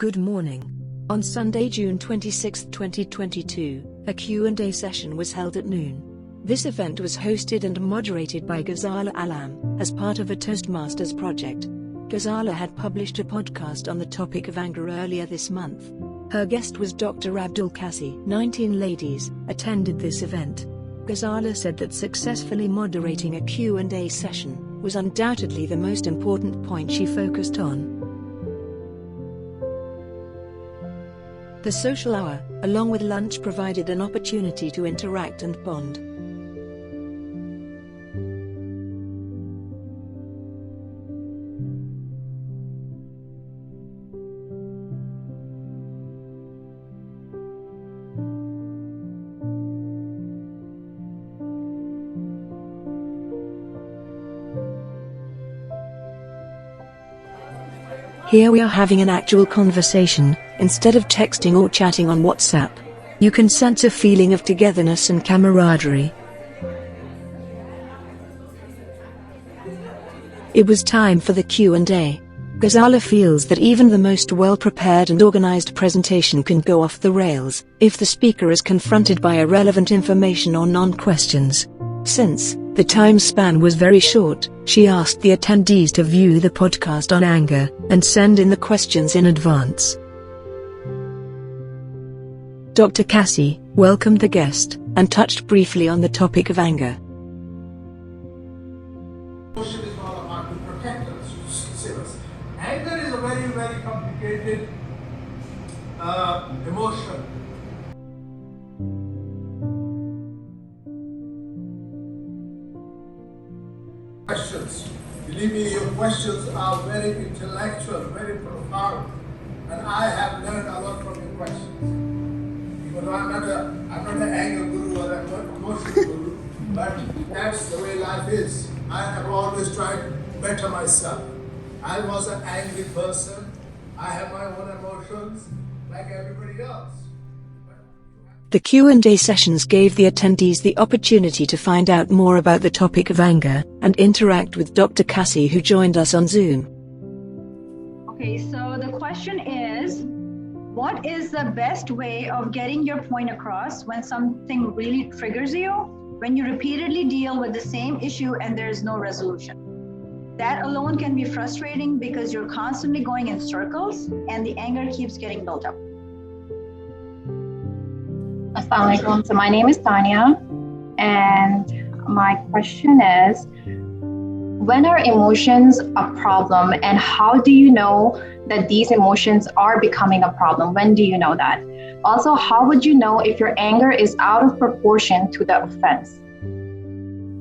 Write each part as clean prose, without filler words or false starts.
Good morning. On Sunday, June 26, 2022, a Q&A session was held at noon. This event was hosted and moderated by Ghazala Alam, as part of a Toastmasters Project. Ghazala had published a podcast on the topic of anger earlier this month. Her guest was Dr. Abdul Kassi. 19 ladies attended this event. Ghazala said that successfully moderating a Q&A session was undoubtedly the most important point she focused on. The social hour, along with lunch, provided an opportunity to interact and bond. Here we are having an actual conversation, instead of texting or chatting on WhatsApp. You can sense a feeling of togetherness and camaraderie. It was time for the Q&A. Ghazala feels that even the most well-prepared and organized presentation can go off the rails if the speaker is confronted by irrelevant information or non-questions. Since the time span was very short, she asked the attendees to view the podcast on anger and send in the questions in advance. Dr. Kassi welcomed the guest and touched briefly on the topic of anger. Emotion is all about to protect us. Anger is a very, very complicated emotion. Questions. Believe me, your questions are very intellectual, very profound, and I have learned a lot from your questions. Because I'm not an anger guru or an emotion guru, but that's the way life is. I have always tried to better myself. I was an angry person. I have my own emotions, like everybody else. The Q&A sessions gave the attendees the opportunity to find out more about the topic of anger and interact with Dr. Kassi, who joined us on Zoom. Okay, so the question is, what is the best way of getting your point across when something really triggers you, when you repeatedly deal with the same issue and there is no resolution? That alone can be frustrating because you're constantly going in circles and the anger keeps getting built up. Assalamualaikum. So my name is Tanya, and my question is, when are emotions a problem, and how do you know that these emotions are becoming a problem? When do you know that? Also, how would you know if your anger is out of proportion to the offense?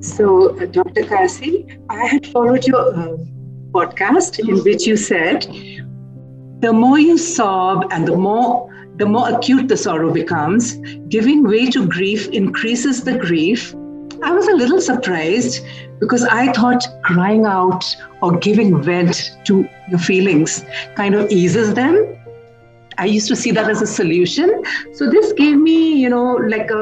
So, Dr. Kassi, I had followed your podcast in which you said, the more you sob and the more acute the sorrow becomes, giving way to grief increases the grief. I was a little surprised because I thought crying out or giving vent to your feelings kind of eases them. I used to see that as a solution. So this gave me,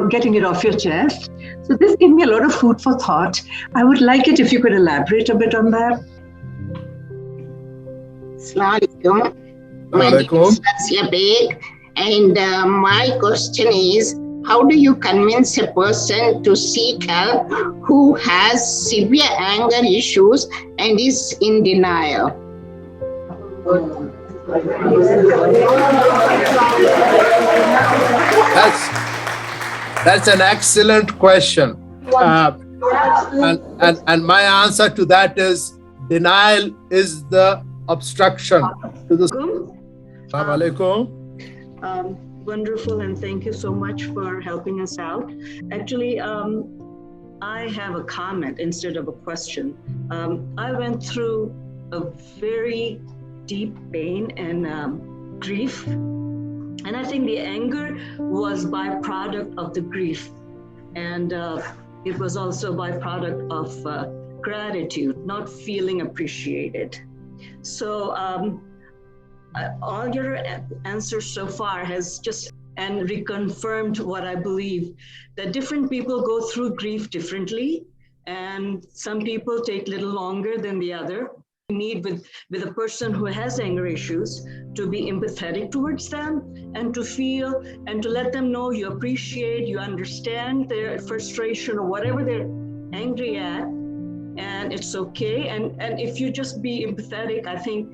getting it off your chest. So this gave me a lot of food for thought. I would like it if you could elaborate a bit on that. Assalamualaikum. My name is Nasya Beg, and my question is, how do you convince a person to seek help who has severe anger issues and is in denial? That's an excellent question. And my answer to that is, denial is the obstruction to the... Assalamu alaikum. Wonderful, and thank you so much for helping us out. Actually, I have a comment instead of a question. I went through a very deep pain and grief, and I think the anger was byproduct of the grief, and it was also byproduct of gratitude, not feeling appreciated. So all your answers so far has just and reconfirmed what I believe, that different people go through grief differently, and some people take a little longer than the other. need with a person who has anger issues, to be empathetic towards them and to feel and to let them know you appreciate, you understand their frustration or whatever they're angry at, and it's okay. And if you just be empathetic, I think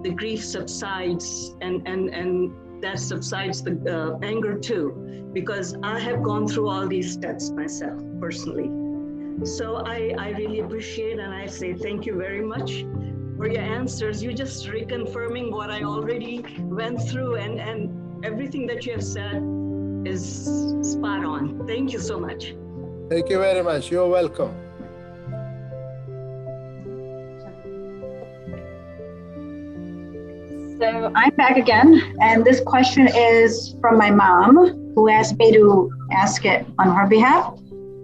the grief subsides and that subsides the anger too, because I have gone through all these steps myself personally. So I really appreciate, and I say thank you very much for your answers. You're just reconfirming what I already went through, and everything that you have said is spot on. Thank you so much. Thank you very much. You're welcome. So I'm back again, and this question is from my mom, who asked me to ask it on her behalf.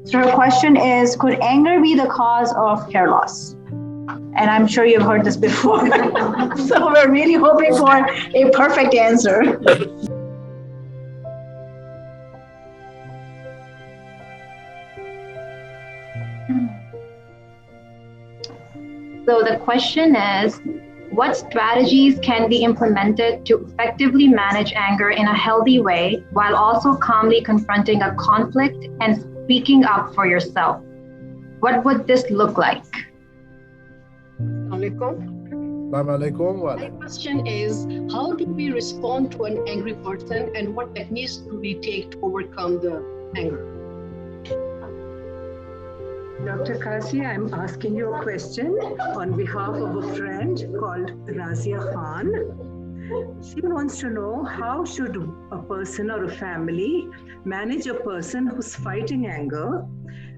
So her question is, could anger be the cause of hair loss? And I'm sure you've heard this before. So we're really hoping for a perfect answer. So the question is, what strategies can be implemented to effectively manage anger in a healthy way while also calmly confronting a conflict and speaking up for yourself? What would this look like? My question is, how do we respond to an angry person and what techniques do we take to overcome the anger? Dr. Kassi, I'm asking you a question on behalf of a friend called Razia Khan. She wants to know, how should a person or a family manage a person who's fighting anger,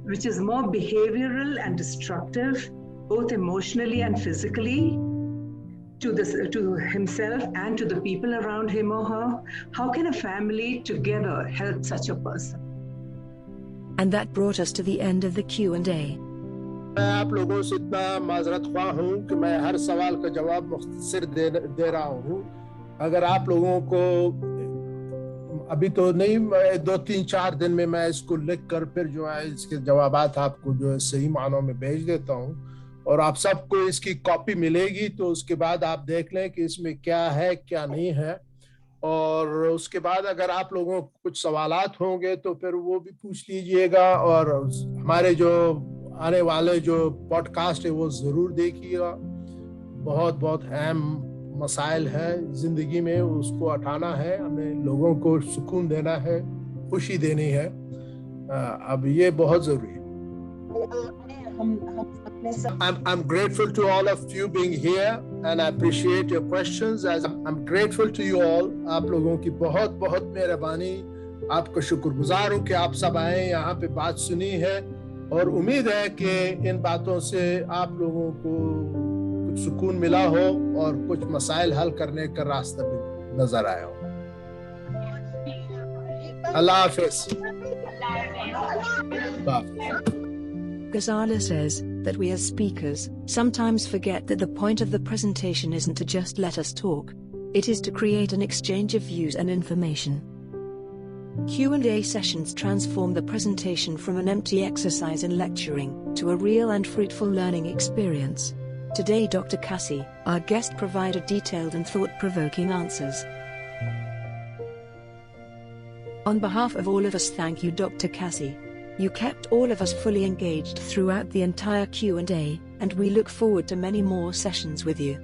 which is more behavioral and destructive, both emotionally and physically, to himself and to the people around him or her? How can a family together help such a person? And that brought us to the end of the Q&A. मैं आप लोगों से इतना माजरत ख्वाह हूँ कि मैं हर सवाल का जवाब मुख्तसर दे रहा हूँ। अगर आप लोगों को अभी तो नहीं, 2-3-4 दिन में मैं इसको लिख कर फिर जो है इसके जवाबात आपको जो है सही मानों में भेज देता हूँ, और आप सबको इसकी कॉपी मिलेगी, तो उसके बाद आप देख लें कि इसमें क्या है क्या नहीं है, और उसके बाद अगर आप लोगों को कुछ सवालात होंगे तो फिर वो भी पूछ लीजिएगा, और हमारे जो आने वाले जो पॉडकास्ट है वो ज़रूर देखिएगा। बहुत बहुत अहम मसाइल है ज़िंदगी में, उसको उठाना है, हमें लोगों को सुकून देना है, खुशी देनी है, अब ये बहुत ज़रूरी है। I'm grateful to all of you being here and I appreciate your questions. As I'm grateful to you all. आप लोगों की बहुत बहुत मेहरबानी, आपका शुक्रगुजार हूँ कि आप सब आए, यहाँ पे बात सुनी है, और उम्मीद है कि इन बातों से आप लोगों को कुछ सुकून मिला हो और कुछ मसाइल हल करने का रास्ता भी नजर आया हो। अल्लाह हाफिज़। Ghazala says that we as speakers sometimes forget that the point of the presentation isn't to just let us talk. It is to create an exchange of views and information. Q&A sessions transform the presentation from an empty exercise in lecturing to a real and fruitful learning experience. Today Dr. Kassi, our guest, provided detailed and thought-provoking answers. On behalf of all of us, thank you Dr. Kassi. You kept all of us fully engaged throughout the entire Q&A, and we look forward to many more sessions with you.